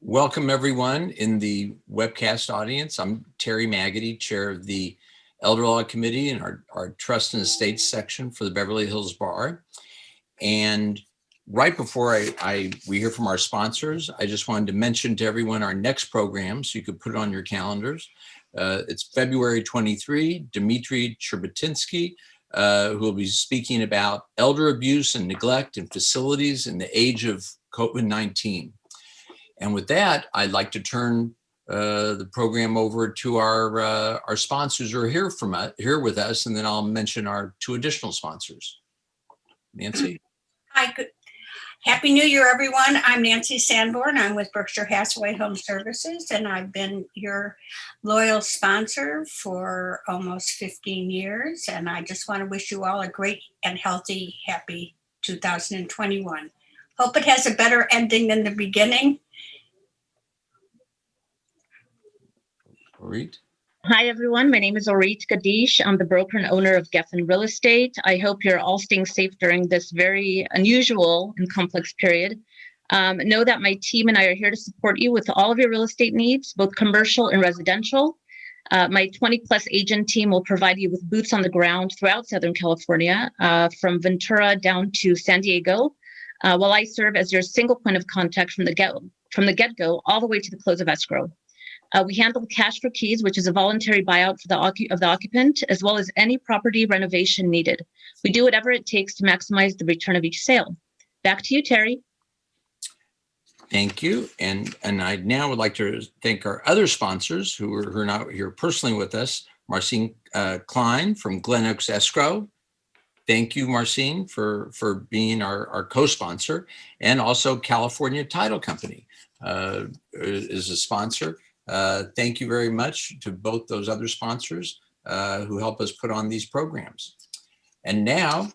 Welcome everyone in the webcast audience. I'm Terry Maggedy, chair of the Elder Law Committee and our Trust and Estates section for the Beverly Hills Bar. And right before we hear from our sponsors, I just wanted to mention to everyone our next program, so you could put it on your calendars. It's February 23, Dmitry Cherbatinsky, who will be speaking about elder abuse and neglect in facilities in the age of COVID-19. And with that, I'd like to turn the program over to our sponsors who are here with us, and then I'll mention our two additional sponsors. Nancy? Hi, good. Happy New Year, everyone. I'm Nancy Sanborn. I'm with Berkshire Hathaway Home Services, and I've been your loyal sponsor for almost 15 years. And I just want to wish you all a great and healthy, happy 2021. Hope it has a better ending than the beginning. Orit. Hi, everyone. My name is Orit Kadish. I'm the broker and owner of Geffen Real Estate. I hope you're all staying safe during this very unusual and complex period. Know that my team and I are here to support you with all of your real estate needs, both commercial and residential. My 20-plus agent team will provide you with boots on the ground throughout Southern California, from Ventura down to San Diego, while I serve as your single point of contact from the get-go all the way to the close of escrow. We handle cash for keys, which is a voluntary buyout for the occupant, as well as any property renovation needed. We do whatever it takes to maximize the return of each sale. Back to you, Terry. Thank you. And I now would like to thank our other sponsors who are not here personally with us. Marcine Klein from Glen Oaks Escrow. Thank you, Marcine, for being our co-sponsor. And also California Title Company is a sponsor. Thank you very much to both those other sponsors who help us put on these programs. And now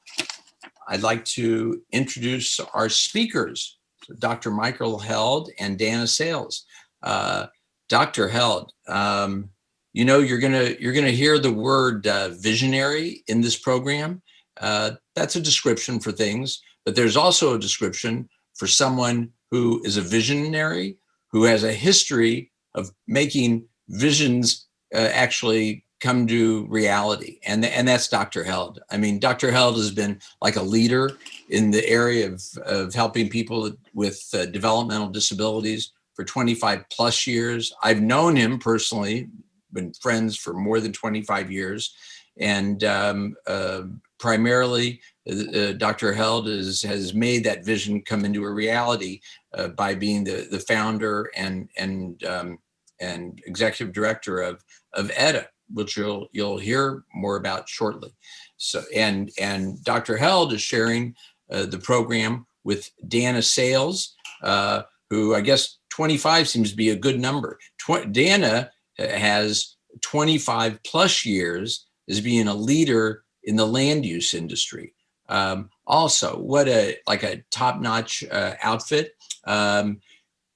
I'd like to introduce our speakers, Dr. Michael Held and Dana Sales. Dr. Held, you know, you're gonna hear the word visionary in this program. That's a description for things, but there's also a description for someone who is a visionary, who has a history of making visions actually come to reality. And that's Dr. Held. I mean, Dr. Held has been like a leader in the area of helping people with developmental disabilities for 25 plus years. I've known him personally, been friends for more than 25 years. And primarily, Dr. Held has made that vision come into a reality by being the founder and executive director of EDA, which you'll hear more about shortly. So and Dr. Held is sharing the program with Dana Sales, who I guess 25 seems to be a good number. Dana has 25 plus years as being a leader in the land use industry. Also, what a top-notch outfit.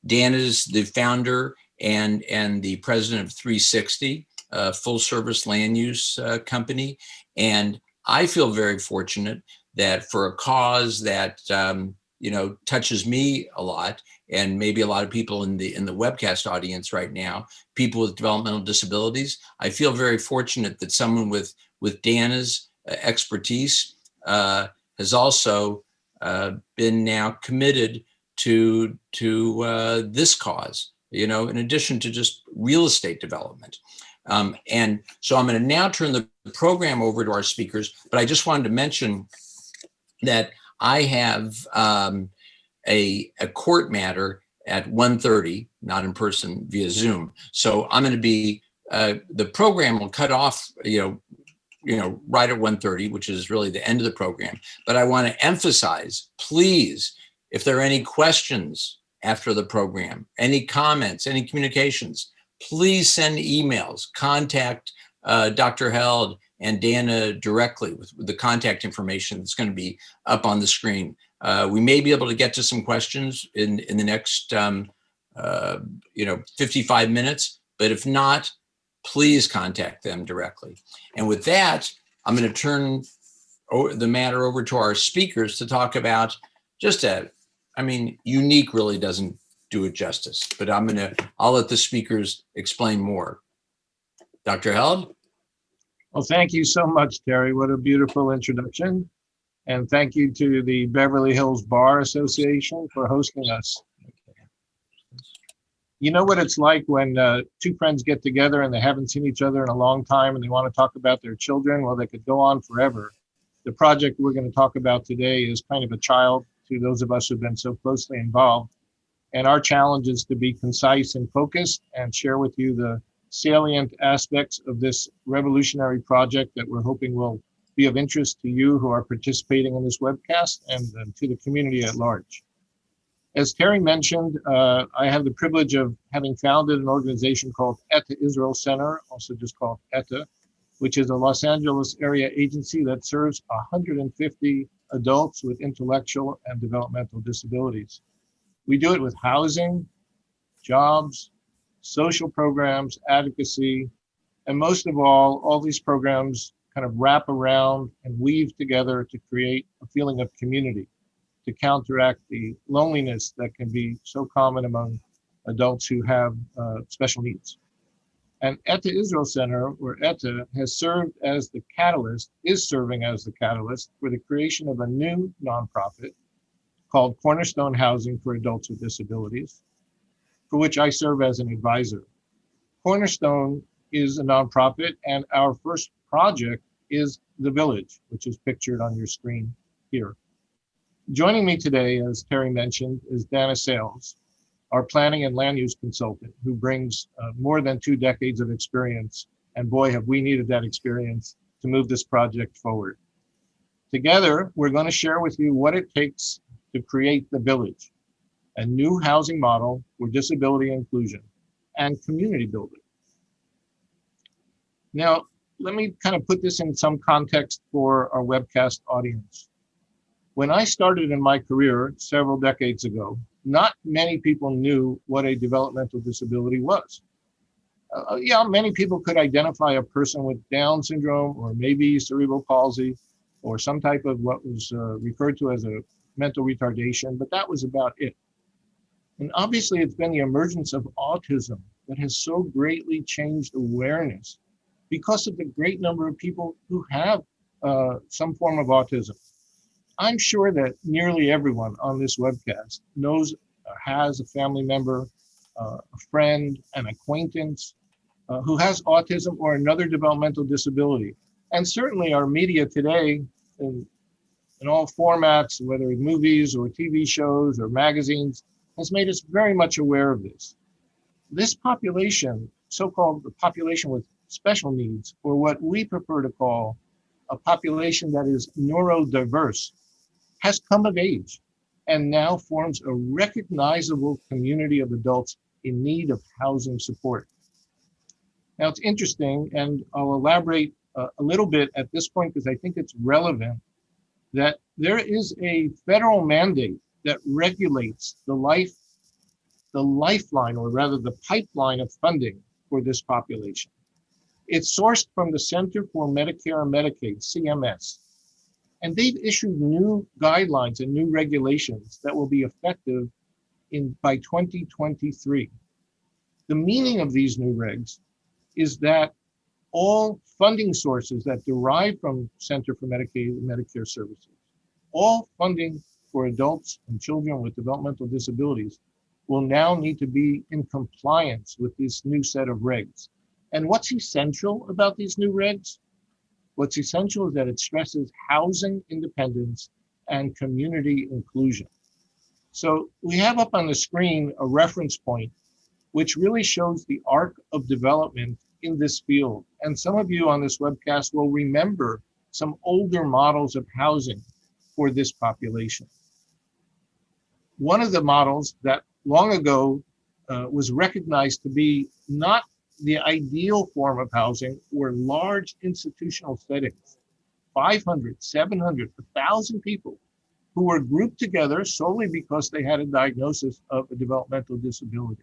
Dana's the founder and the president of 360, full service land use company. And I feel very fortunate that for a cause that, touches me a lot, and maybe a lot of people in the webcast audience right now, people with developmental disabilities, I feel very fortunate that someone with Dana's expertise has also been now committed to this cause in addition to just real estate development. And so I'm going to now turn the program over to our speakers, but I just wanted to mention that I have a court matter at 1:30, not in person, via Zoom. So I'm going to be, the program will cut off, right at 1:30, which is really the end of the program. But I want to emphasize, please, if there are any questions after the program, any comments, any communications, please send emails, contact Dr. Held and Dana directly with the contact information that's going to be up on the screen. We may be able to get to some questions in the next 55 minutes, but if not, please contact them directly. And with that, I'm going to turn the matter over to our speakers to talk about just unique really doesn't do it justice, but I'll let the speakers explain more. Dr. Held? Well, thank you so much, Terry. What a beautiful introduction. And thank you to the Beverly Hills Bar Association for hosting us. You know what it's like when two friends get together and they haven't seen each other in a long time and they want to talk about their children? Well, they could go on forever. The project we're going to talk about today is kind of a child to those of us who've been so closely involved. And our challenge is to be concise and focused and share with you the salient aspects of this revolutionary project that we're hoping will be of interest to you who are participating in this webcast and to the community at large. As Terry mentioned, I have the privilege of having founded an organization called ETA Israel Center, also just called ETA, which is a Los Angeles area agency that serves 150 adults with intellectual and developmental disabilities. We do it with housing, jobs, social programs, advocacy, and most of all these programs kind of wrap around and weave together to create a feeling of community, to counteract the loneliness that can be so common among adults who have special needs. And ETA Israel Center, or ETA, has served as the catalyst, is serving as the catalyst for the creation of a new nonprofit called Cornerstone Housing for Adults with Disabilities, for which I serve as an advisor. Cornerstone is a nonprofit, and our first project is The Village, which is pictured on your screen here. Joining me today, as Terry mentioned, is Dana Sales, our planning and land use consultant, who brings more than 2 decades of experience. And boy, have we needed that experience to move this project forward. Together, we're going to share with you what it takes to create The Village, a new housing model for disability inclusion and community building. Now, let me kind of put this in some context for our webcast audience. When I started in my career several decades ago, not many people knew what a developmental disability was. Many people could identify a person with Down syndrome or maybe cerebral palsy or some type of what was referred to as a mental retardation, but that was about it. And obviously it's been the emergence of autism that has so greatly changed awareness because of the great number of people who have some form of autism. I'm sure that nearly everyone on this webcast knows or has a family member, a friend, an acquaintance who has autism or another developmental disability. And certainly our media today, in all formats, whether it's movies or TV shows or magazines, has made us very much aware of this. This population, so-called the population with special needs, or what we prefer to call a population that is neurodiverse, has come of age and now forms a recognizable community of adults in need of housing support. Now it's interesting, and I'll elaborate a little bit at this point because I think it's relevant, that there is a federal mandate that regulates the lifeline, or rather the pipeline of funding for this population. It's sourced from the Center for Medicare and Medicaid, CMS, and they've issued new guidelines and new regulations that will be effective by 2023. The meaning of these new regs is that all funding sources that derive from Center for Medicaid and Medicare services, all funding for adults and children with developmental disabilities, will now need to be in compliance with this new set of regs. And what's essential about these new regs? What's essential is that it stresses housing independence and community inclusion. So we have up on the screen a reference point which really shows the arc of development in this field. And some of you on this webcast will remember some older models of housing for this population. One of the models that long ago was recognized to be not the ideal form of housing were large institutional settings, 500, 700, 1,000 people who were grouped together solely because they had a diagnosis of a developmental disability.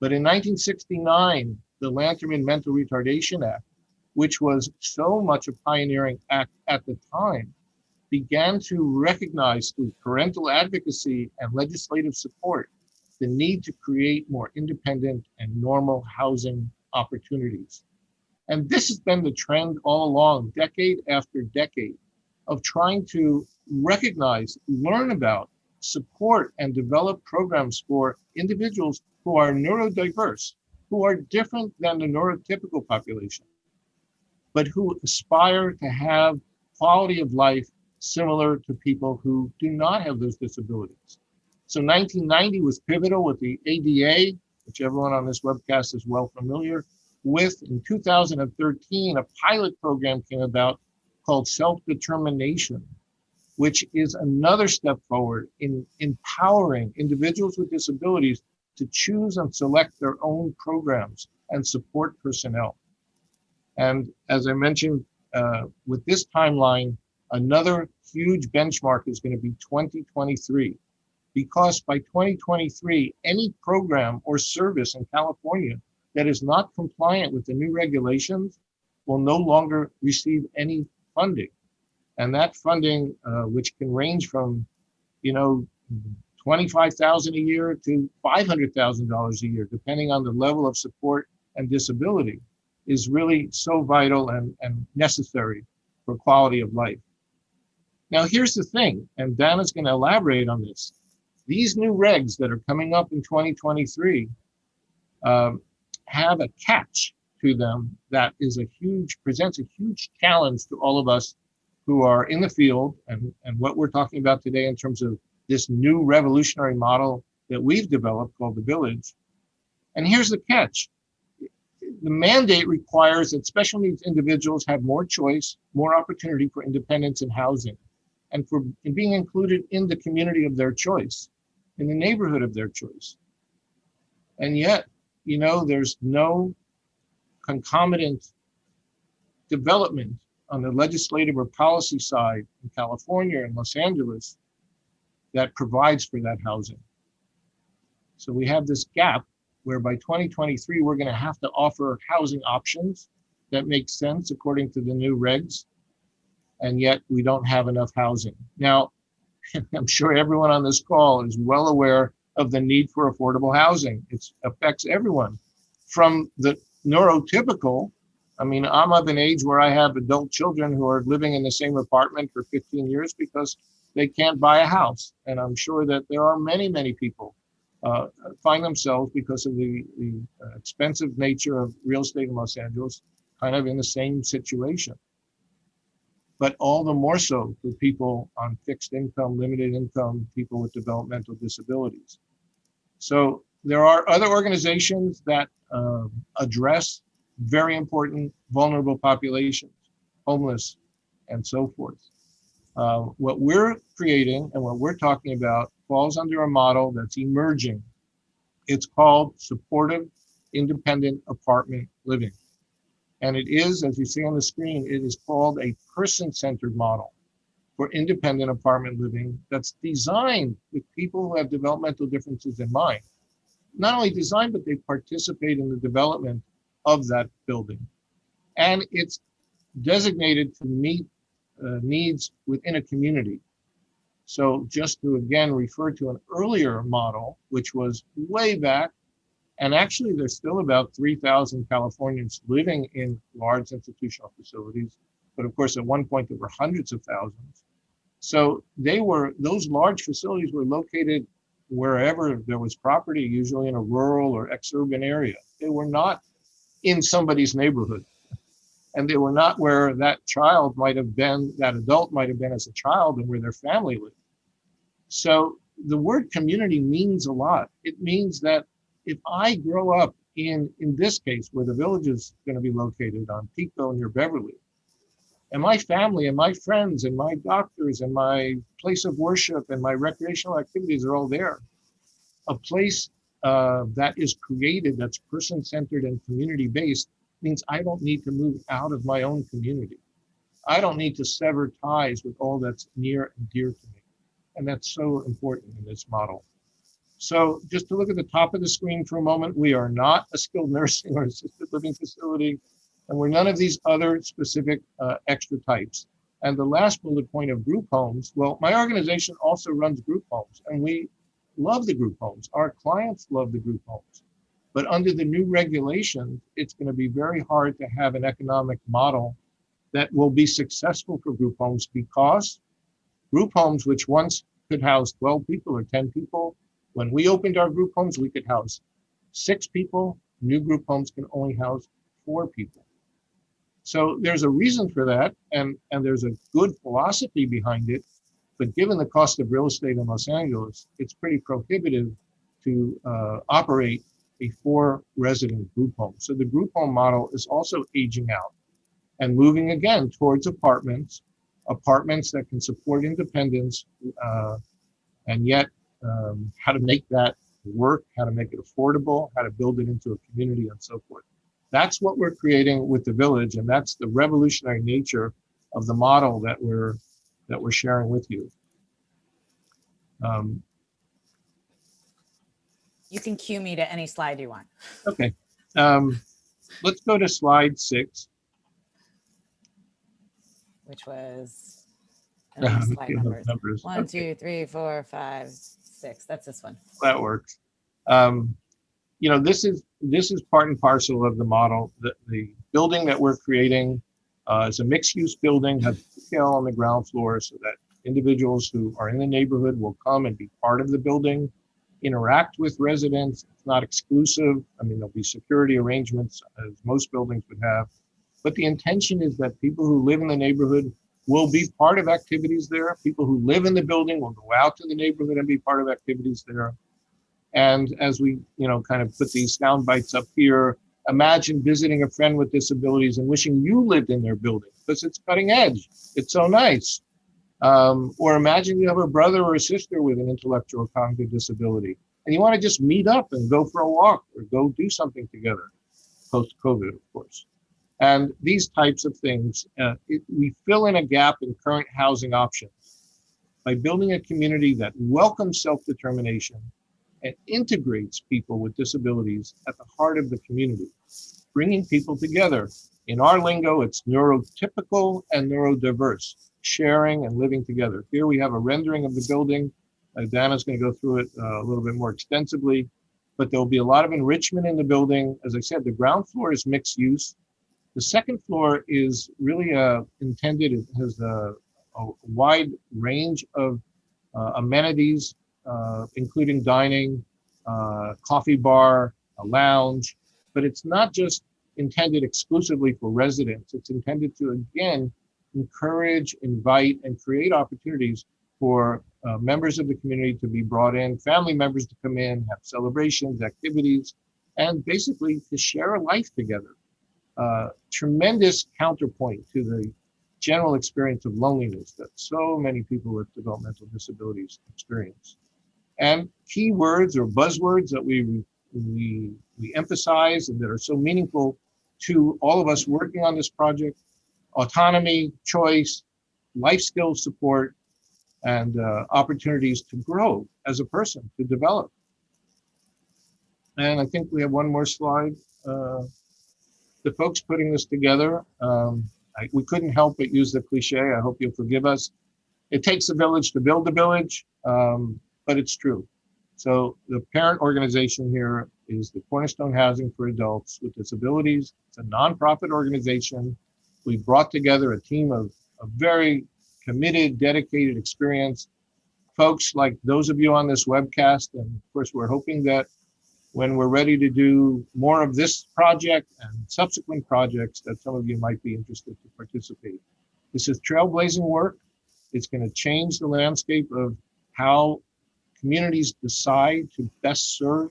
But in 1969, the Lanternman Mental Retardation Act, which was so much a pioneering act at the time, began to recognize through parental advocacy and legislative support the need to create more independent and normal housing opportunities. And this has been the trend all along, decade after decade, of trying to recognize, learn about, support, and develop programs for individuals who are neurodiverse, who are different than the neurotypical population, but who aspire to have quality of life similar to people who do not have those disabilities. So 1990 was pivotal with the ADA, which everyone on this webcast is well familiar with. In 2013, a pilot program came about called Self-Determination, which is another step forward in empowering individuals with disabilities to choose and select their own programs and support personnel. And as I mentioned, with this timeline, another huge benchmark is going to be 2023, because by 2023, any program or service in California that is not compliant with the new regulations will no longer receive any funding. And that funding, which can range from, $25,000 a year to $500,000 a year, depending on the level of support and disability, is really so vital and necessary for quality of life. Now, here's the thing, and Dana's going to elaborate on this. These new regs that are coming up in 2023 have a catch to them that presents a huge challenge to all of us who are in the field and what we're talking about today in terms of this new revolutionary model that we've developed called the Village. And here's the catch. The mandate requires that special needs individuals have more choice, more opportunity for independence in housing, and for being included in the community of their choice, in the neighborhood of their choice. And yet, there's no concomitant development on the legislative or policy side in California and Los Angeles that provides for that housing. So we have this gap where by 2023, we're going to have to offer housing options that make sense according to the new regs, and yet we don't have enough housing. Now, I'm sure everyone on this call is well aware of the need for affordable housing. It affects everyone, from the neurotypical. I mean, I'm of an age where I have adult children who are living in the same apartment for 15 years because they can't buy a house. And I'm sure that there are many, many people find themselves, because of the expensive nature of real estate in Los Angeles, kind of in the same situation. But all the more so for people on fixed income, limited income, people with developmental disabilities. So there are other organizations that address very important vulnerable populations, homeless, and so forth. What we're creating and what we're talking about falls under a model that's emerging. It's called supportive independent apartment living. And it is, as you see on the screen, it is called a person-centered model for independent apartment living that's designed with people who have developmental differences in mind. Not only designed, but they participate in the development of that building. And it's designated to meet needs within a community. So just to again refer to an earlier model, which was way back, and actually there's still about 3,000 Californians living in large institutional facilities. But of course, at one point there were hundreds of thousands. So those large facilities were located wherever there was property, usually in a rural or exurban area. They were not in somebody's neighborhood. And they were not where that child might have been, that adult might have been as a child, and where their family lived. So the word community means a lot. It means that if I grow up in this case, where the village is going to be located on Pico near Beverly, and my family and my friends and my doctors and my place of worship and my recreational activities are all there, a place that is created, that's person-centered and community-based, means I don't need to move out of my own community. I don't need to sever ties with all that's near and dear to me. And that's so important in this model. So just to look at the top of the screen for a moment, we are not a skilled nursing or assisted living facility, and we're none of these other specific extra types. And the last bullet point of group homes, well, my organization also runs group homes, and we love the group homes. Our clients love the group homes. But under the new regulations, it's going to be very hard to have an economic model that will be successful for group homes, because group homes, which once could house 12 people or 10 people, when we opened our group homes, we could house 6 people. New group homes can only house 4 people. So there's a reason for that, and there's a good philosophy behind it. But given the cost of real estate in Los Angeles, it's pretty prohibitive to operate a 4-resident group home. So the group home model is also aging out and moving again towards apartments that can support independence, and yet how to make that work, how to make it affordable, how to build it into a community, and so forth. That's what we're creating with the village, and that's the revolutionary nature of the model that we're sharing with you. You can cue me to any slide you want. Okay, let's go to slide 6. Which was slide numbers. 1, Okay. 2, 3, 4, 5, 6. That's this one. That works. This is part and parcel of the model. The building that we're creating is a mixed-use building, has retail on the ground floor, so that individuals who are in the neighborhood will come and be part of the building, interact with residents. It's not exclusive. I mean, there'll be security arrangements, as most buildings would have. But the intention is that people who live in the neighborhood will be part of activities there. People who live in the building will go out to the neighborhood and be part of activities there. And as we, kind of put these sound bites up here, imagine visiting a friend with disabilities and wishing you lived in their building because it's cutting edge. It's so nice. Or imagine you have a brother or a sister with an intellectual or cognitive disability, and you want to just meet up and go for a walk or go do something together, post-COVID, of course. And these types of things, we fill in a gap in current housing options by building a community that welcomes self-determination and integrates people with disabilities at the heart of the community, bringing people together. In our lingo, it's neurotypical and neurodiverse, sharing and living together. Here we have a rendering of the building. Dana's going to go through it a little bit more extensively, but there'll be a lot of enrichment in the building. As I said, the ground floor is mixed use. The second floor is really intended, it has a wide range of amenities, including dining, coffee bar, a lounge, but it's not just intended exclusively for residents. It's intended to, again, encourage, invite, and create opportunities for members of the community to be brought in, family members to come in, have celebrations, activities, and basically to share a life together. Tremendous counterpoint to the general experience of loneliness that so many people with developmental disabilities experience. And key words or buzzwords that we emphasize and that are so meaningful to all of us working on this project: autonomy, choice, life skills support, and opportunities to grow as a person, to develop. And I think we have one more slide. The folks putting this together, we couldn't help but use the cliche. I hope you'll forgive us. It takes a village to build a village, but it's true. So the parent organization here is the Cornerstone Housing for Adults with Disabilities. It's a nonprofit organization. We brought together a team of very committed, dedicated, experienced folks like those of you on this webcast. And of course, we're hoping that when we're ready to do more of this project and subsequent projects, that some of you might be interested to participate. This is trailblazing work. It's going to change the landscape of how communities decide to best serve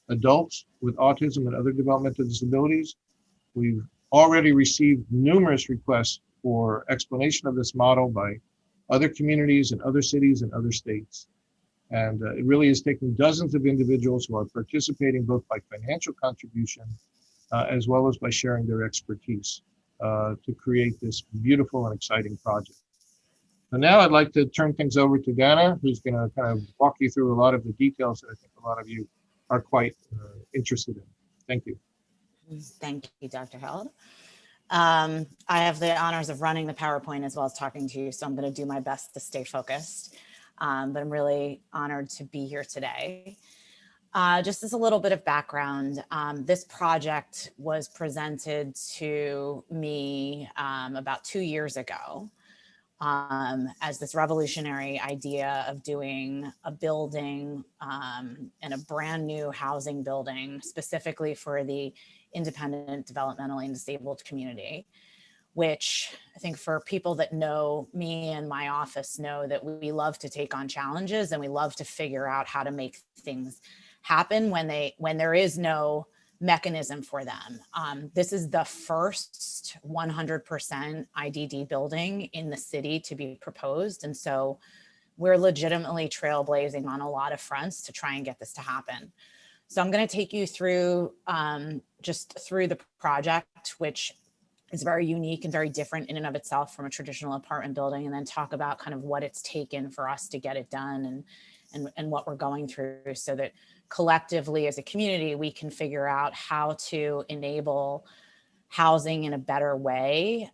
adults with autism and other developmental disabilities. We've already received numerous requests for explanation of this model by other communities and other cities and other states. And it really is taking dozens of individuals who are participating both by financial contribution as well as by sharing their expertise to create this beautiful and exciting project. So now I'd like to turn things over to Dana, who's going to kind of walk you through a lot of the details that I think a lot of you are quite interested in. Thank you. Thank you, Dr. Held. I have the honors of running the PowerPoint as well as talking to you, so I'm going to do my best to stay focused. But I'm really honored to be here today. Just as a little bit of background, this project was presented to me about 2 years ago as this revolutionary idea of doing a building and a brand new housing building specifically for the independent, developmentally and disabled community, which I think for people that know me and my office know that we love to take on challenges and we love to figure out how to make things happen when there is no mechanism for them. This is the first 100% IDD building in the city to be proposed. And so we're legitimately trailblazing on a lot of fronts to try and get this to happen. So I'm going to take you through just through the project, which is very unique and very different in and of itself from a traditional apartment building, and then talk about kind of what it's taken for us to get it done and what we're going through so that collectively as a community, we can figure out how to enable housing in a better way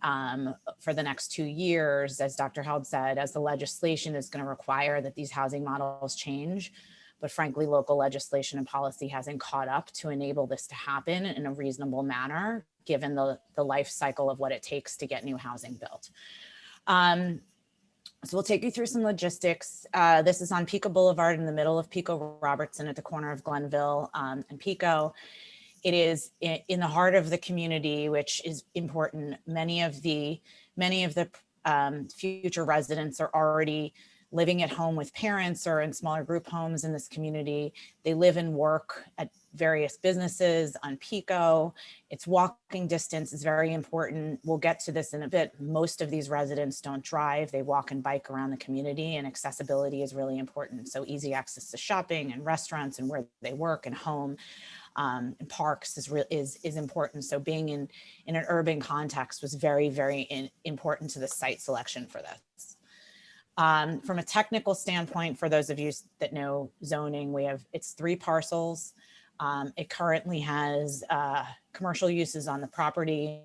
for the next 2 years, as Dr. Held said, as the legislation is going to require that these housing models change. But frankly, local legislation and policy hasn't caught up to enable this to happen in a reasonable manner, given the life cycle of what it takes to get new housing built. So we'll take you through some logistics. This is on Pico Boulevard in the middle of Pico-Robertson at the corner of Glenville and Pico. It is in the heart of the community, which is important. Many of the future residents are already living at home with parents or in smaller group homes in this community. They live and work at various businesses on Pico. It's walking distance is very important. We'll get to this in a bit. Most of these residents don't drive. They walk and bike around the community, and accessibility is really important. So easy access to shopping and restaurants and where they work and home and parks is important. So being in an urban context was very, very important to the site selection for this. From a technical standpoint, for those of you that know zoning, it's 3 parcels. It currently has commercial uses on the property.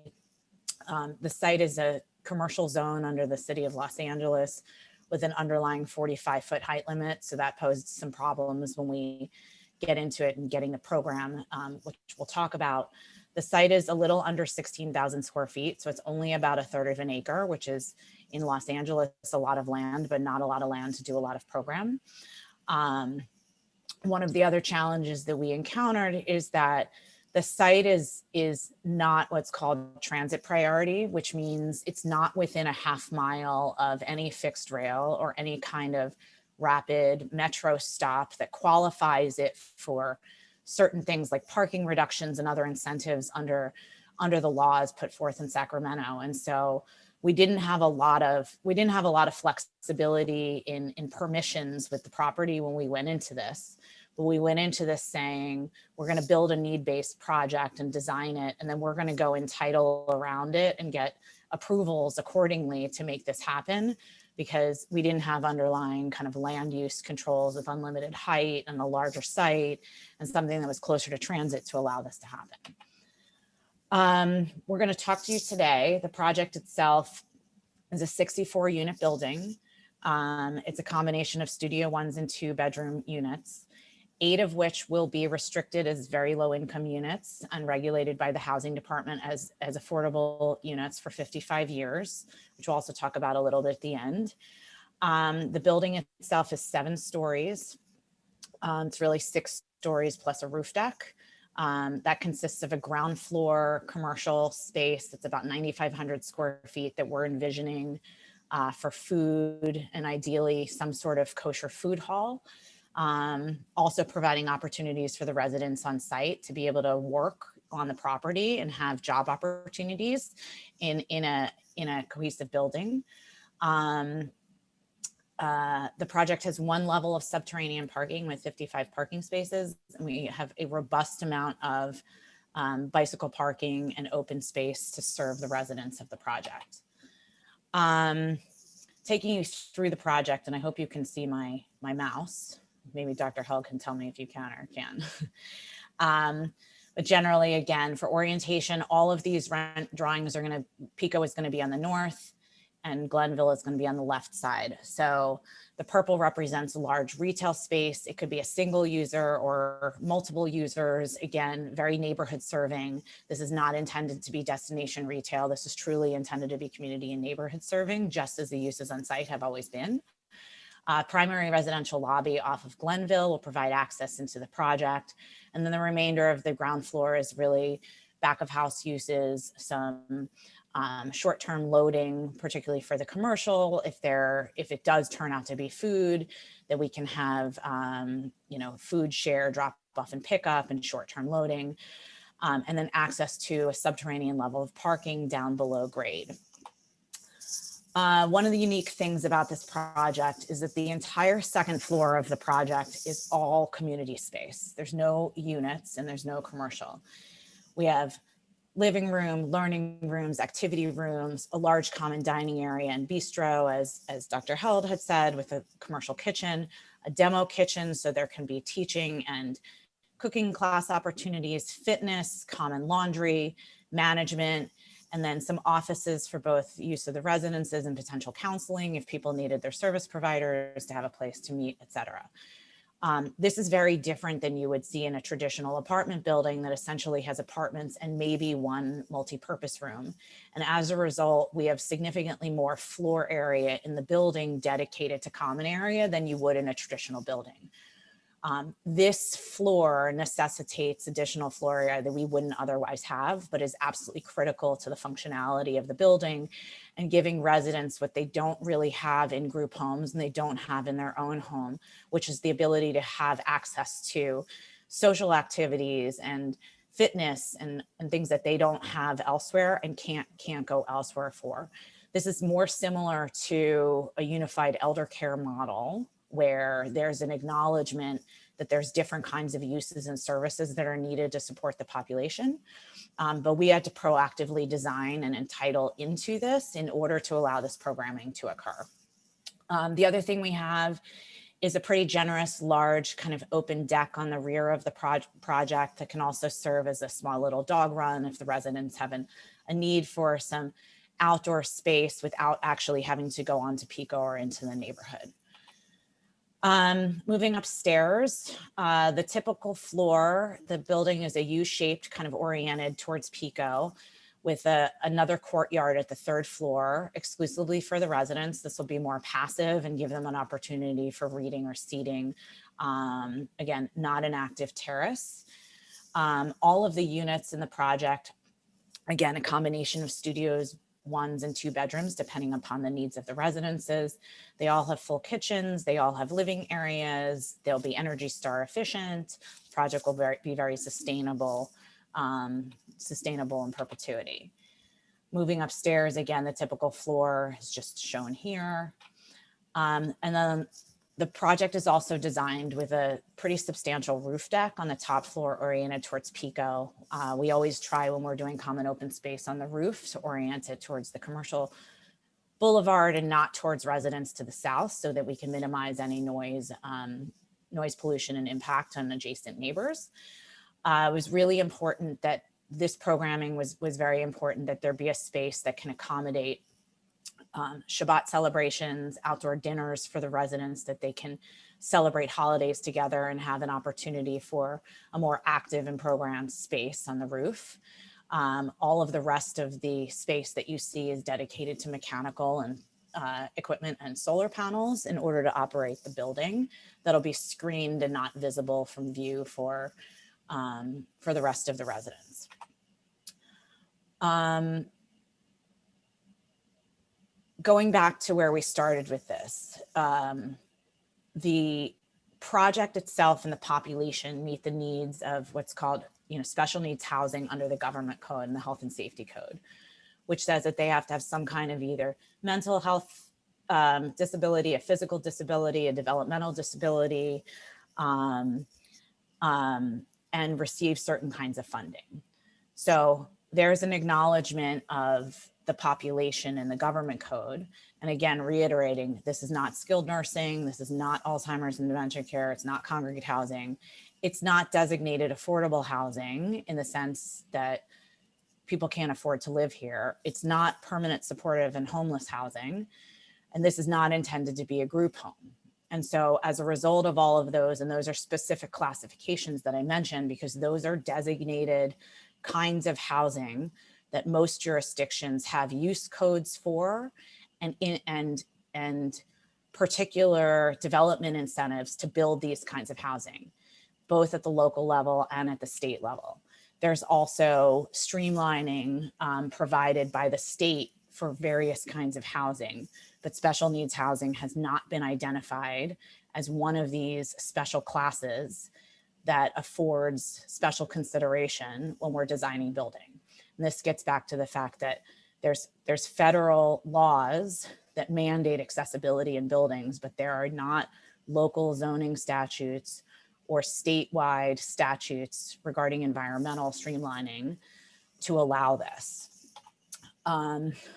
The site is a commercial zone under the city of Los Angeles with an underlying 45-foot height limit. So that posed some problems when we get into it and getting the program, which we'll talk about. The site is a little under 16,000 square feet. So it's only about 1/3 of an acre, which is in Los Angeles, a lot of land, but not a lot of land to do a lot of program. One of the other challenges that we encountered is that the site is not what's called transit priority, which means it's not within a half mile of any fixed rail or any kind of rapid metro stop that qualifies it for certain things like parking reductions and other incentives under the laws put forth in Sacramento. And so we didn't have a lot of flexibility in permissions with the property when we went into this. But we went into this saying, we're going to build a need-based project and design it, and then we're going to go entitle around it and get approvals accordingly to make this happen, because we didn't have underlying kind of land use controls with unlimited height and a larger site and something that was closer to transit to allow this to happen. We're going to talk to you today. The project itself is a 64-unit building. It's a combination of studio 1s and 2-bedroom units, 8 of which will be restricted as very low income units and regulated by the housing department as affordable units for 55 years, which we'll also talk about a little bit at the end. The building itself is 7 stories. It's really 6 stories plus a roof deck. That consists of a ground floor commercial space that's about 9,500 square feet that we're envisioning for food and ideally some sort of kosher food hall. Also providing opportunities for the residents on site to be able to work on the property and have job opportunities in a cohesive building. The project has 1 level of subterranean parking with 55 parking spaces, and we have a robust amount of bicycle parking and open space to serve the residents of the project. Taking you through the project, and I hope you can see my mouse. Maybe Dr. Held can tell me if you can or can. But generally, again, for orientation, all of these drawings are going to, Pico is going to be on the north, and Glenville is going to be on the left side. So the purple represents a large retail space. It could be a single user or multiple users. Again, very neighborhood serving. This is not intended to be destination retail. This is truly intended to be community and neighborhood serving, just as the uses on site have always been. Primary residential lobby off of Glenville will provide access into the project. And then the remainder of the ground floor is really back of house uses, some short-term loading, particularly for the commercial. If it does turn out to be food, that we can have, food share, drop off and pick up and short-term loading, and then access to a subterranean level of parking down below grade. One of the unique things about this project is that the entire 2nd floor of the project is all community space. There's no units and there's no commercial. We have living room, learning rooms, activity rooms, a large common dining area and bistro, as Dr. Held had said, with a commercial kitchen, a demo kitchen, so there can be teaching and cooking class opportunities, fitness, common laundry, management, and then some offices for both use of the residences and potential counseling if people needed their service providers to have a place to meet, et cetera. This is very different than you would see in a traditional apartment building that essentially has apartments and maybe 1 multi-purpose room. And as a result, we have significantly more floor area in the building dedicated to common area than you would in a traditional building. This floor necessitates additional floor area that we wouldn't otherwise have, but is absolutely critical to the functionality of the building and giving residents what they don't really have in group homes and they don't have in their own home, which is the ability to have access to social activities and fitness and things that they don't have elsewhere and can't go elsewhere for. This is more similar to a unified elder care model, where there's an acknowledgement that there's different kinds of uses and services that are needed to support the population. But we had to proactively design and entitle into this in order to allow this programming to occur. The other thing we have is a pretty generous, large kind of open deck on the rear of the project that can also serve as a small little dog run if the residents have a need for some outdoor space without actually having to go onto Pico or into the neighborhood. Moving upstairs, the typical floor, the building is a U-shaped, kind of oriented towards Pico, with another courtyard at the 3rd floor exclusively for the residents. This will be more passive and give them an opportunity for reading or seating. Again, not an active terrace. All of the units in the project, again, a combination of studios, 1s and 2 bedrooms, depending upon the needs of the residences. They all have full kitchens. They all have living areas. They'll be Energy Star efficient. The project will be very sustainable in perpetuity. Moving upstairs, again, the typical floor is just shown here. And then the project is also designed with a pretty substantial roof deck on the top floor oriented towards Pico. We always try when we're doing common open space on the roof to orient it towards the commercial boulevard and not towards residents to the south so that we can minimize any noise pollution and impact on adjacent neighbors. It was really important that this programming was very important that there be a space that can accommodate Shabbat celebrations, outdoor dinners for the residents, that they can celebrate holidays together and have an opportunity for a more active and programmed space on the roof. All of the rest of the space that you see is dedicated to mechanical and equipment and solar panels in order to operate the building that'll be screened and not visible from view for the rest of the residents. Going back to where we started with this, the project itself and the population meet the needs of what's called, special needs housing under the government code and the health and safety code, which says that they have to have some kind of either mental health disability, a physical disability, a developmental disability, and receive certain kinds of funding. So there's an acknowledgement of the population in the government code. And again, reiterating, this is not skilled nursing, this is not Alzheimer's and dementia care, it's not congregate housing, it's not designated affordable housing in the sense that people can't afford to live here. It's not permanent supportive and homeless housing. And this is not intended to be a group home. And so as a result of all of those, and those are specific classifications that I mentioned, because those are designated kinds of housing that most jurisdictions have use codes for and particular development incentives to build these kinds of housing, both at the local level and at the state level. There's also streamlining provided by the state for various kinds of housing, but special needs housing has not been identified as one of these special classes that affords special consideration when we're designing building. And this gets back to the fact that there's federal laws that mandate accessibility in buildings, but there are not local zoning statutes or statewide statutes regarding environmental streamlining to allow this.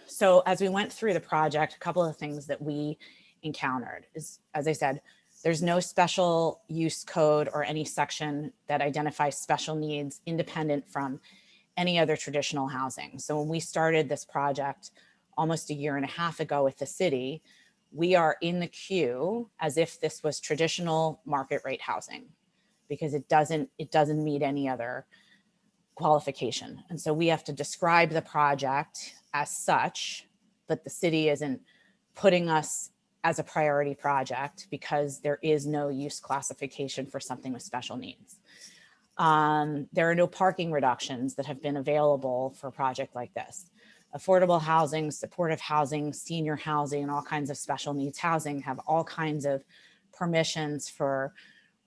So as we went through the project, a couple of things that we encountered is, as I said, there's no special use code or any section that identifies special needs independent from any other traditional housing. So when we started this project almost a year and a half ago with the city, we are in the queue as if this was traditional market rate housing, because it doesn't meet any other qualification. And so we have to describe the project as such, but the city isn't putting us as a priority project because there is no use classification for something with special needs. There are no parking reductions that have been available for a project like this. Affordable housing, supportive housing, senior housing, and all kinds of special needs housing have all kinds of permissions for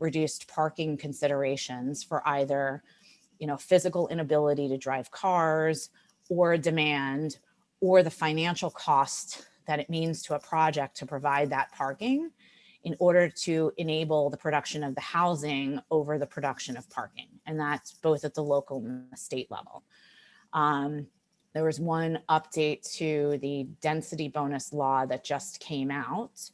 reduced parking considerations for either, physical inability to drive cars or demand, or the financial cost that it means to a project to provide that parking in order to enable the production of the housing over the production of parking. And that's both at the local and the state level. There was one update to the density bonus law that just came out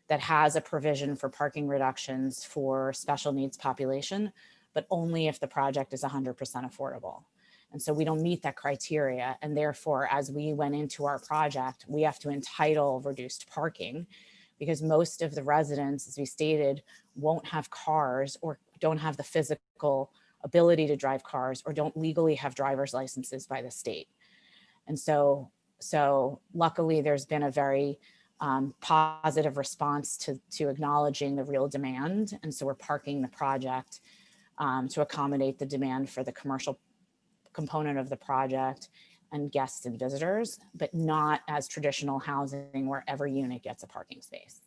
that has a provision for parking reductions for special needs population, but only if the project is 100% affordable. And so we don't meet that criteria. And therefore, as we went into our project, we have to entitle reduced parking because most of the residents, as we stated, won't have cars or don't have the physical ability to drive cars or don't legally have driver's licenses by the state. And so luckily there's been a very positive response to acknowledging the real demand. And so we're parking the project to accommodate the demand for the commercial component of the project and guests and visitors, but not as traditional housing where every unit gets a parking space.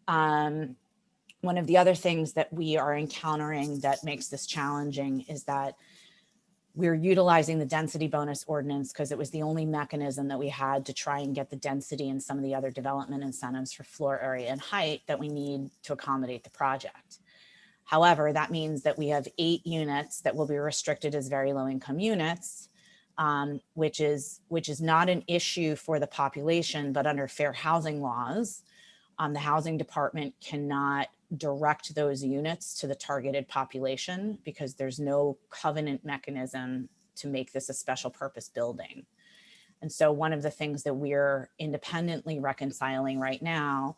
One of the other things that we are encountering that makes this challenging is that we're utilizing the density bonus ordinance because it was the only mechanism that we had to try and get the density and some of the other development incentives for floor area and height that we need to accommodate the project. However, that means that we have 8 units that will be restricted as very low income units, which is not an issue for the population, but under fair housing laws, the housing department cannot direct those units to the targeted population because there's no covenant mechanism to make this a special purpose building. And so one of the things that we're independently reconciling right now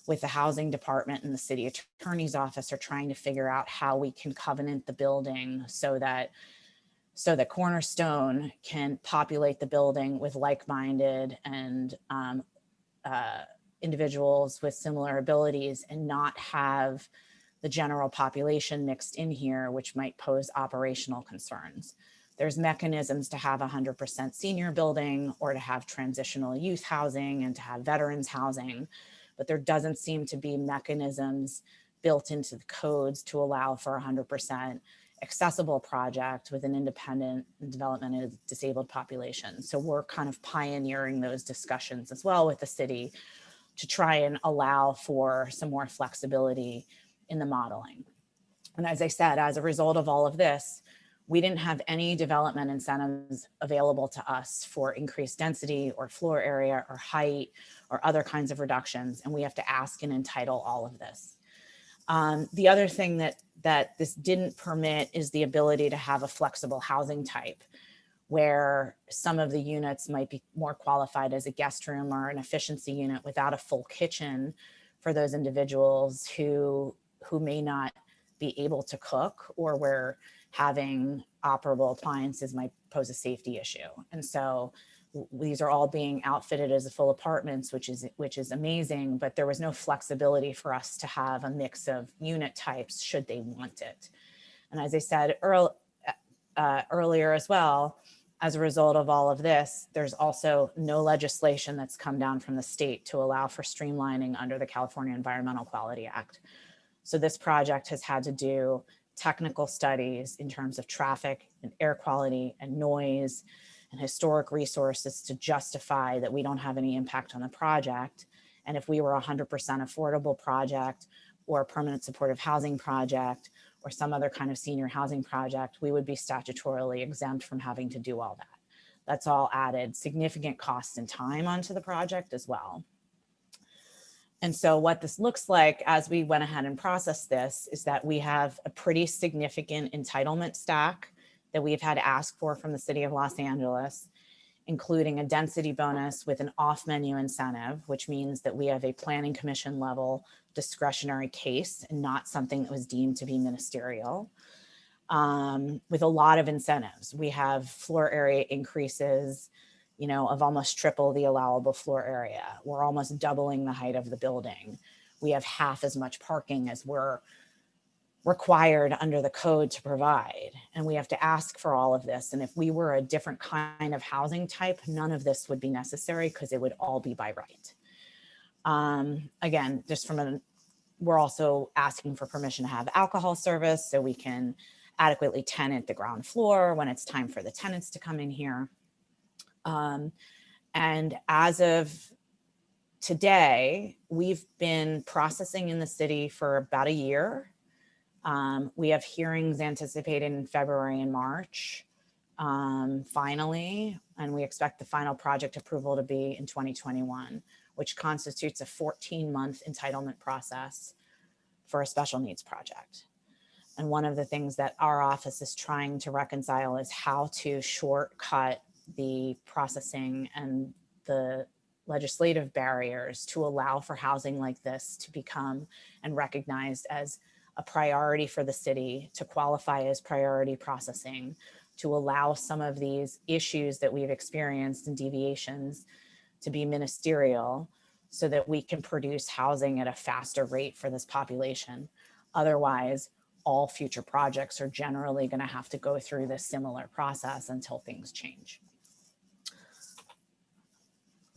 with the housing department and the city attorney's office are trying to figure out how we can covenant the building so that Cornerstone can populate the building with like-minded and individuals with similar abilities and not have the general population mixed in here, which might pose operational concerns. There's mechanisms to have 100% senior building or to have transitional youth housing and to have veterans housing, but there doesn't seem to be mechanisms built into the codes to allow for 100% accessible project with an independent development of disabled population. So we're kind of pioneering those discussions as well with the city to try and allow for some more flexibility in the modeling. And as I said, as a result of all of this, we didn't have any development incentives available to us for increased density or floor area or height or other kinds of reductions. And we have to ask and entitle all of this. The other thing that this didn't permit is the ability to have a flexible housing type, where some of the units might be more qualified as a guest room or an efficiency unit without a full kitchen for those individuals who may not be able to cook, or where having operable appliances might pose a safety issue. And so these are all being outfitted as a full apartments, which is amazing, but there was no flexibility for us to have a mix of unit types should they want it. And as I said earlier as well, as a result of all of this, there's also no legislation that's come down from the state to allow for streamlining under the California Environmental Quality Act. So this project has had to do technical studies in terms of traffic and air quality and noise and historic resources to justify that we don't have any impact on the project. And if we were a 100% affordable project or a permanent supportive housing project or some other kind of senior housing project, we would be statutorily exempt from having to do all that. That's all added significant cost and time onto the project as well. And so what this looks like as we went ahead and processed this is that we have a pretty significant entitlement stack that we've had to ask for from the city of Los Angeles, including a density bonus with an off-menu incentive, which means that we have a planning commission level discretionary case and not something that was deemed to be ministerial, with a lot of incentives. We have floor area increases, of almost triple the allowable floor area. We're almost doubling the height of the building. We have half as much parking as we're required under the code to provide. And we have to ask for all of this. And if we were a different kind of housing type, none of this would be necessary because it would all be by right. Again, we're also asking for permission to have alcohol service so we can adequately tenant the ground floor when it's time for the tenants to come in here. And as of today, we've been processing in the city for about a year. We have hearings anticipated in February and March, finally, and we expect the final project approval to be in 2021, which constitutes a 14-month entitlement process for a special needs project. And one of the things that our office is trying to reconcile is how to shortcut the processing and the legislative barriers to allow for housing like this to become and recognized as a priority for the city, to qualify as priority processing, to allow some of these issues that we've experienced and deviations to be ministerial so that we can produce housing at a faster rate for this population. Otherwise, all future projects are generally going to have to go through this similar process until things change.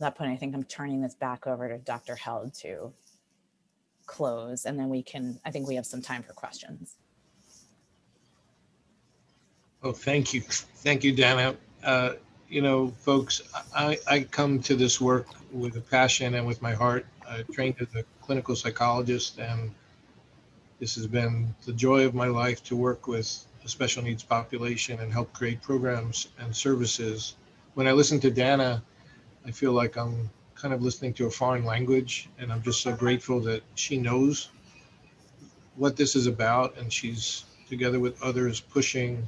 At that point, I think I'm turning this back over to Dr. Held to close, and then I think we have some time for questions. Oh, thank you. Thank you, Dana. Folks, I come to this work with a passion and with my heart. I trained as a clinical psychologist, and this has been the joy of my life to work with the special needs population and help create programs and services. When I listen to Dana, I feel like I'm kind of listening to a foreign language, and I'm just so grateful that she knows what this is about, and she's together with others pushing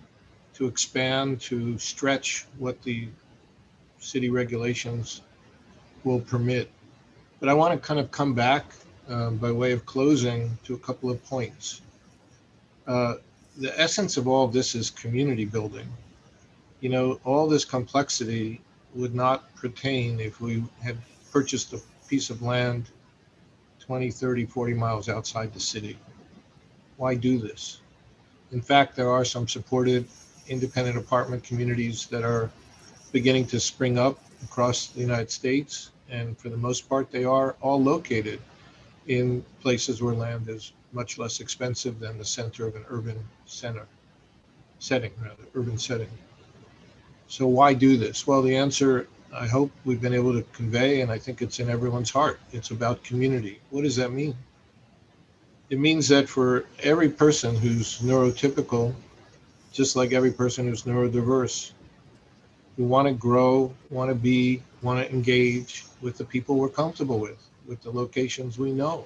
to expand, to stretch what the city regulations will permit. But I want to kind of come back by way of closing to a couple of points. The essence of all of this is community building. All this complexity would not pertain if we had purchased a piece of land 20, 30, 40 miles outside the city. Why do this? In fact, there are some supported independent apartment communities that are beginning to spring up across the United States. And for the most part, they are all located in places where land is much less expensive than the center of an urban setting. So why do this? Well, the answer, I hope we've been able to convey, and I think it's in everyone's heart. It's about community. What does that mean? It means that for every person who's neurotypical, just like every person who's neurodiverse, we want to grow, want to engage with the people we're comfortable with the locations we know,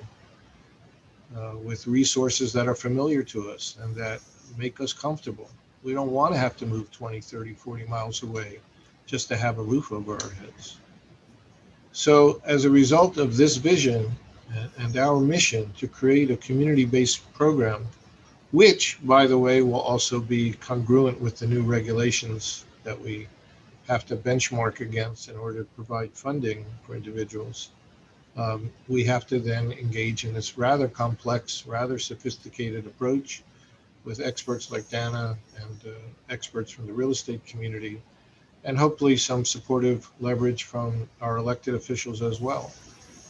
with resources that are familiar to us and that make us comfortable. We don't want to have to move 20, 30, 40 miles away just to have a roof over our heads. So as a result of this vision and our mission to create a community-based program, which, by the way, will also be congruent with the new regulations that we have to benchmark against in order to provide funding for individuals, we have to then engage in this rather complex, rather sophisticated approach with experts like Dana and experts from the real estate community, and hopefully some supportive leverage from our elected officials as well,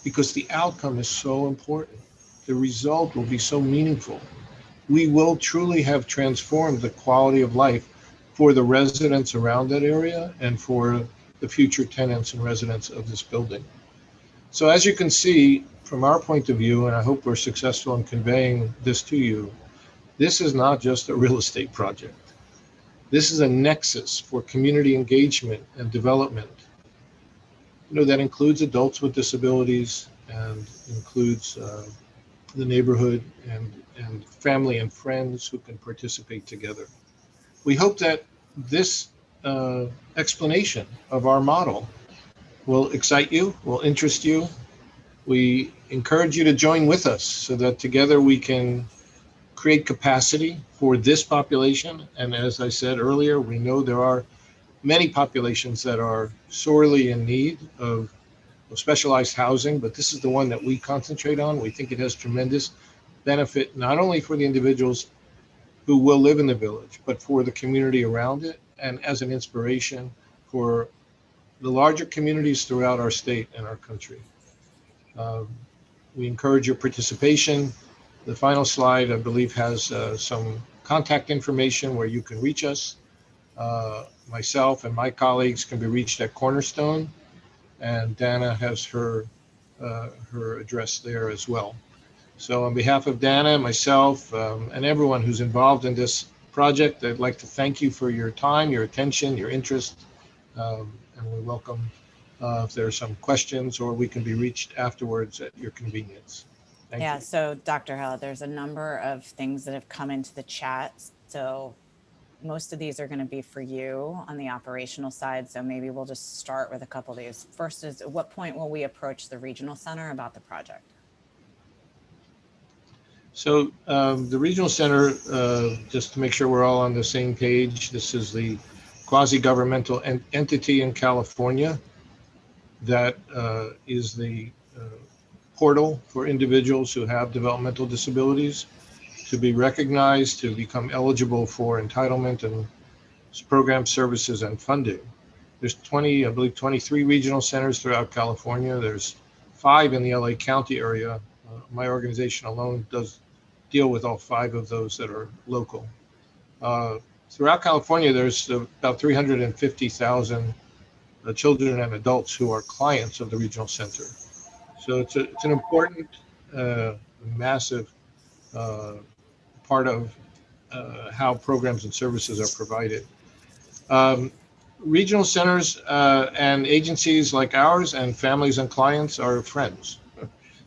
because the outcome is so important. The result will be so meaningful. We will truly have transformed the quality of life for the residents around that area and for the future tenants and residents of this building. So as you can see, from our point of view, and I hope we're successful in conveying this to you, this is not just a real estate project. This is a nexus for community engagement and development. That includes adults with disabilities and includes the neighborhood and family and friends who can participate together. We hope that this explanation of our model will excite you, will interest you. We encourage you to join with us so that together we can create capacity for this population. And as I said earlier, we know there are many populations that are sorely in need of specialized housing, but this is the one that we concentrate on. We think it has tremendous benefit, not only for the individuals who will live in the village, but for the community around it, and as an inspiration for the larger communities throughout our state and our country. We encourage your participation. The final slide, I believe, has some contact information where you can reach us. Myself and my colleagues can be reached at Cornerstone, and Dana has her address there as well. So on behalf of Dana, myself, and everyone who's involved in this project, I'd like to thank you for your time, your attention, your interest, and we welcome if there are some questions, or we can be reached afterwards at your convenience. Thank you. So Dr. Held, there's a number of things that have come into the chat. So most of these are going to be for you on the operational side. So maybe we'll just start with a couple of these. First is, at what point will we approach the regional center about the project? So the regional center, just to make sure we're all on the same page, this is the quasi-governmental entity in California that is the portal for individuals who have developmental disabilities to be recognized, to become eligible for entitlement and program services and funding. There's 23 regional centers throughout California. There's 5 in the LA County area. My organization alone does deal with all 5 of those that are local. Throughout California, there's about 350,000 children and adults who are clients of the regional center. So it's an important, massive part of how programs and services are provided. Regional centers and agencies like ours and families and clients are friends.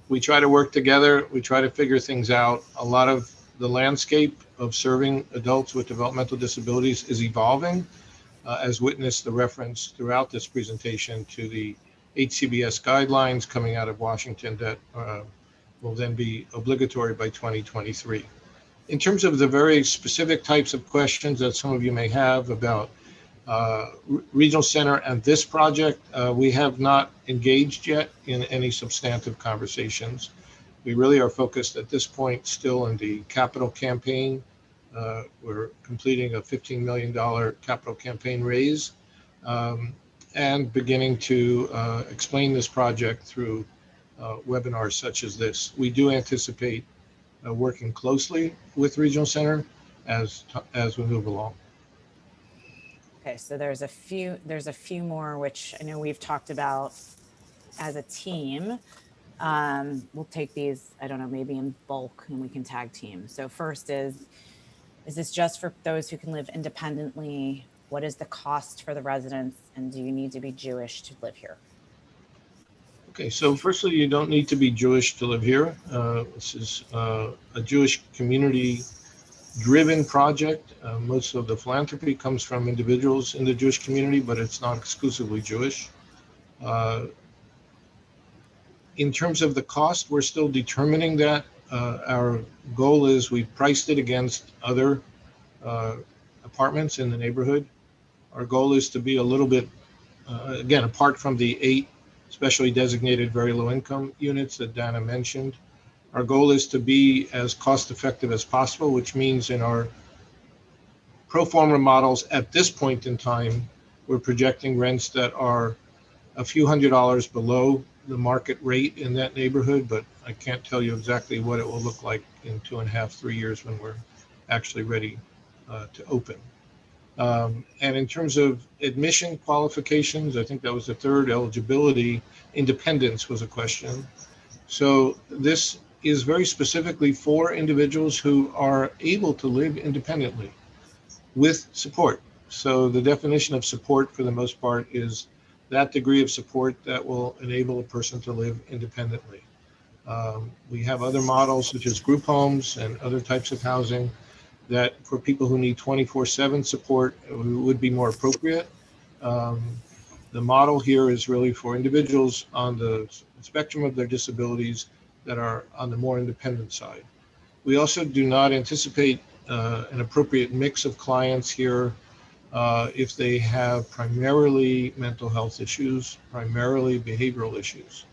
We try to work together. We try to figure things out. A lot of the landscape of serving adults with developmental disabilities is evolving, as witnessed the reference throughout this presentation to the HCBS guidelines coming out of Washington that will then be obligatory by 2023. In terms of the very specific types of questions that some of you may have about Regional Center and this project, we have not engaged yet in any substantive conversations. We really are focused at this point still in the capital campaign. We're completing a $15 million capital campaign raise, and beginning to explain this project through webinars such as this. We do anticipate working closely with Regional Center as we move along. Okay, so there's a few more which I know we've talked about as a team. We'll take these, I don't know, maybe in bulk, and we can tag team. So first is this just for those who can live independently? What is the cost for the residents? And do you need to be Jewish to live here? Okay, so firstly, you don't need to be Jewish to live here. This is a Jewish community-driven project. Most of the philanthropy comes from individuals in the Jewish community, but it's not exclusively Jewish. In terms of the cost, we're still determining that. Our goal is we priced it against other apartments in the neighborhood. Our goal is to be a little bit, again, apart from the 8 specially designated very low income units that Dana mentioned. Our goal is to be as cost effective as possible, which means in our pro forma models at this point in time, we're projecting rents that are a few $100s below the market rate in that neighborhood, but I can't tell you exactly what it will look like in 2.5, 3 years when we're actually ready to open. And in terms of admission qualifications, I think that was the third. Eligibility, independence was a question. So this is very specifically for individuals who are able to live independently with support. So the definition of support for the most part is that degree of support that will enable a person to live independently. We have other models such as group homes and other types of housing that for people who need 24/7 support would be more appropriate. The model here is really for individuals on the spectrum of their disabilities that are on the more independent side. We also do not anticipate an appropriate mix of clients here if they have primarily mental health issues, primarily behavioral issues.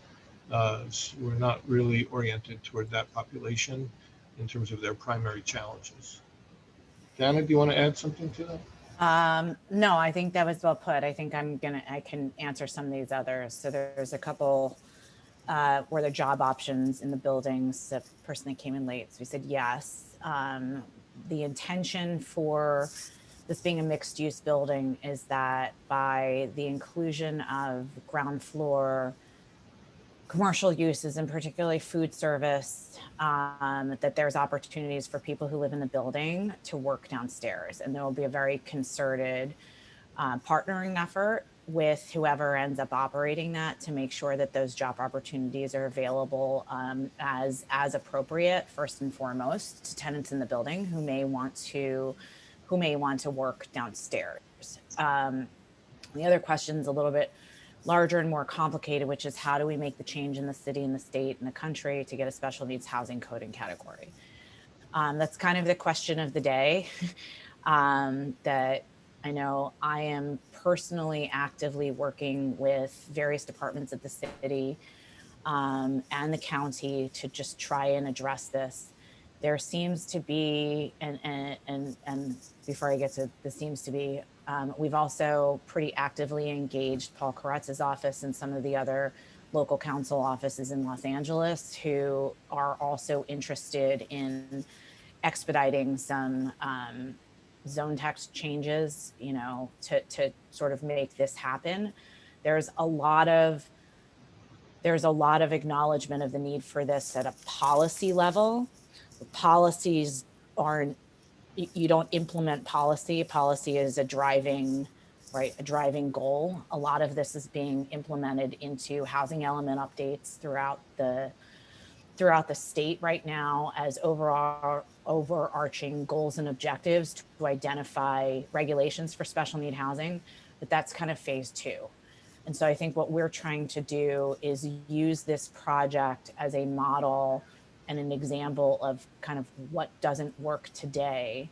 So we're not really oriented toward that population in terms of their primary challenges. Dana, do you want to add something to that? No, I think that was well put. I think I can answer some of these others. So there's a couple were there job options in the buildings. The person that came in late, so we said yes. The intention for this being a mixed use building is that by the inclusion of ground floor commercial uses and particularly food service, that there's opportunities for people who live in the building to work downstairs. And there will be a very concerted partnering effort with whoever ends up operating that to make sure that those job opportunities are available as appropriate, first and foremost, to tenants in the building who may want to work downstairs. The other question is a little bit larger and more complicated, which is how do we make the change in the city and the state and the country to get a special needs housing coding category? That's kind of the question of the day that I know I am personally actively working with various departments of the city and the county to just try and address this. There seems to be, and before I get to the seems to be, we've also pretty actively engaged Paul Koretz's office and some of the other local council offices in Los Angeles who are also interested in expediting some zone tax changes, you know, to sort of make this happen. There's a lot of acknowledgement of the need for this at a policy level. The policies aren't, you don't implement policy. Policy is a driving goal. A lot of this is being implemented into housing element updates throughout the state right now as overarching goals and objectives to identify regulations for special need housing, but that's kind of phase 2. And so I think what we're trying to do is use this project as a model and an example of kind of what doesn't work today.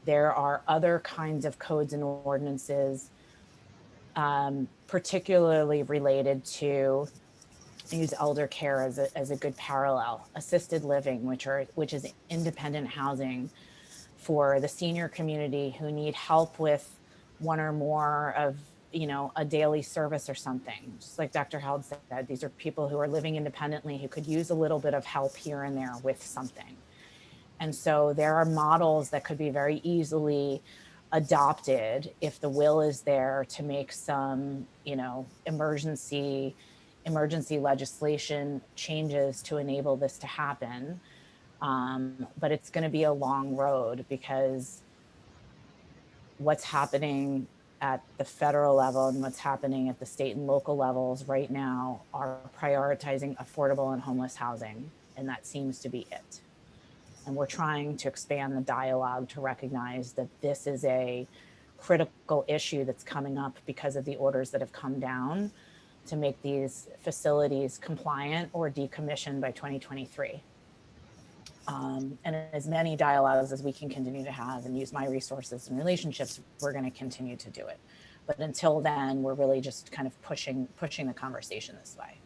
There are other kinds of codes and ordinances particularly related to, use elder care as a good parallel, assisted living, which is independent housing for the senior community who need help with one or more of, a daily service or something. Just like Dr. Held said, these are people who are living independently who could use a little bit of help here and there with something. And so there are models that could be very easily adopted if the will is there to make some, emergency legislation changes to enable this to happen. But it's going to be a long road, because what's happening at the federal level and what's happening at the state and local levels right now are prioritizing affordable and homeless housing. And that seems to be it. And we're trying to expand the dialogue to recognize that this is a critical issue that's coming up because of the orders that have come down to make these facilities compliant or decommissioned by 2023. And as many dialogues as we can continue to have and use my resources and relationships, we're going to continue to do it. But until then, we're really just kind of pushing the conversation this way.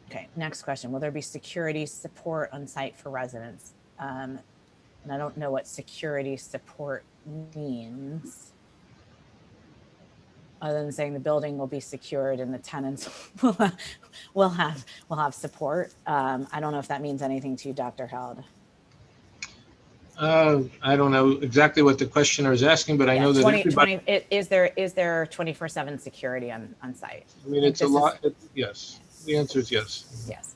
Okay, next question. Will there be security support on site for residents? And I don't know what security support means, other than saying the building will be secured and the tenants will have support. I don't know if that means anything to you, Dr. Held. I don't know exactly what the questioner is asking, but I know that everybody, is there 24/7 security on site? I mean, it's a lot. Yes, the answer is yes. Yes.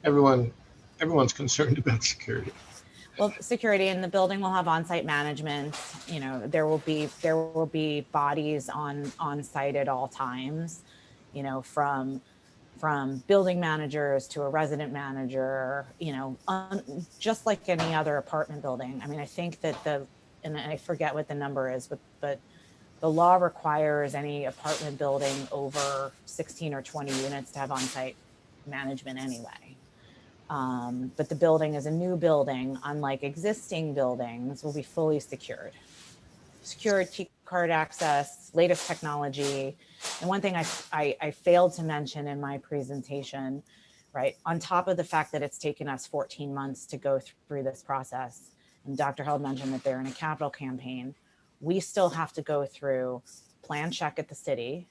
Everyone's concerned about security. Well, security in the building will have on-site management. There will be bodies on site at all times. From building managers to a resident manager. Just like any other apartment building. I mean, I think that and I forget what the number is, but the law requires any apartment building over 16 or 20 units to have on-site management anyway. But the building is a new building, unlike existing buildings, will be fully secured. Secured key card access, latest technology. And one thing I failed to mention in my presentation, right, on top of the fact that it's taken us 14 months to go through this process, and Dr. Held mentioned that they're in a capital campaign, we still have to go through plan check at the city,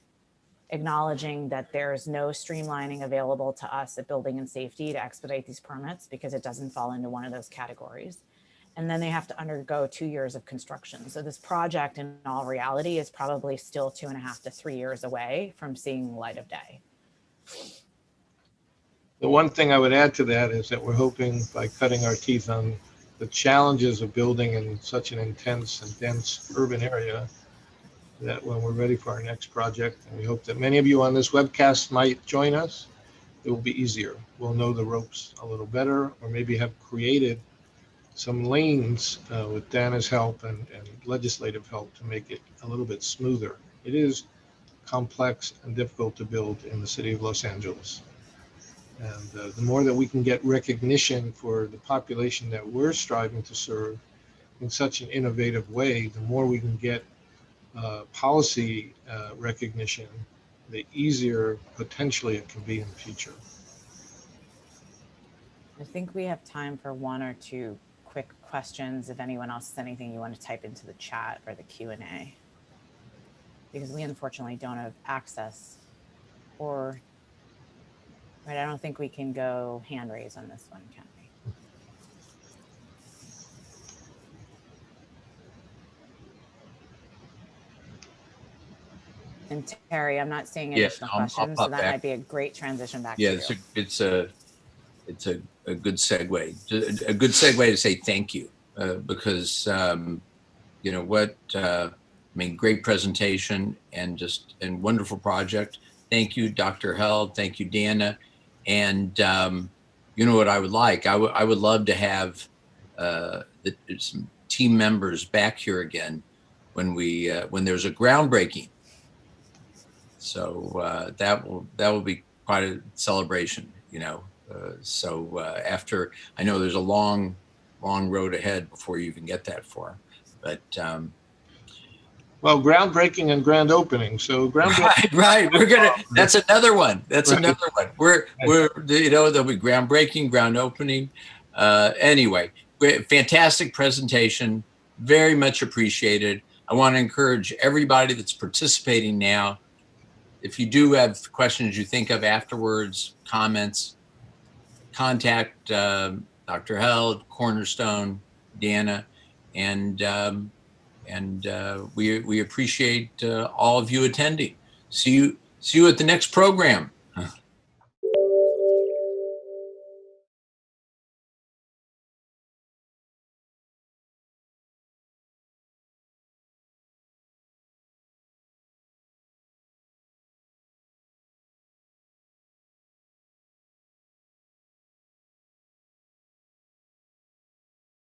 acknowledging that there's no streamlining available to us at Building and Safety to expedite these permits because it doesn't fall into one of those categories. And then they have to undergo 2 years of construction. So this project in all reality is probably still 2.5 to 3 years away from seeing the light of day. The one thing I would add to that is that we're hoping, by cutting our teeth on the challenges of building in such an intense and dense urban area, that when we're ready for our next project, and we hope that many of you on this webcast might join us, it will be easier. We'll know the ropes a little better, or maybe have created some lanes with Dana's help and legislative help to make it a little bit smoother. It is complex and difficult to build in the city of Los Angeles. And the more that we can get recognition for the population that we're striving to serve in such an innovative way, the more we can get policy recognition, the easier potentially it can be in the future. I think we have time for 1 or 2 quick questions. If anyone else has anything you want to type into the chat or the Q&A, because we unfortunately don't have access, or right, I don't think we can go hand raise on this one, can we? And Terry, I'm not seeing additional questions, so that might be a great transition back to you. Yeah, it's a good segue. A good segue to say thank you, because great presentation and wonderful project. Thank you, Dr. Held. Thank you, Dana. And you know what I would like? I would love to have some team members back here again when there's a groundbreaking. So that will be quite a celebration, after, I know there's a long road ahead before you even get that far, but Well, groundbreaking and grand opening. So groundbreaking. Right. That's another one. That's Right. another one. There'll be groundbreaking, ground opening. Anyway, fantastic presentation. Very much appreciated. I want to encourage everybody that's participating now. If you do have questions you think of afterwards, comments, contact Dr. Held, Cornerstone, Deanna, and we appreciate all of you attending. See you at the next program.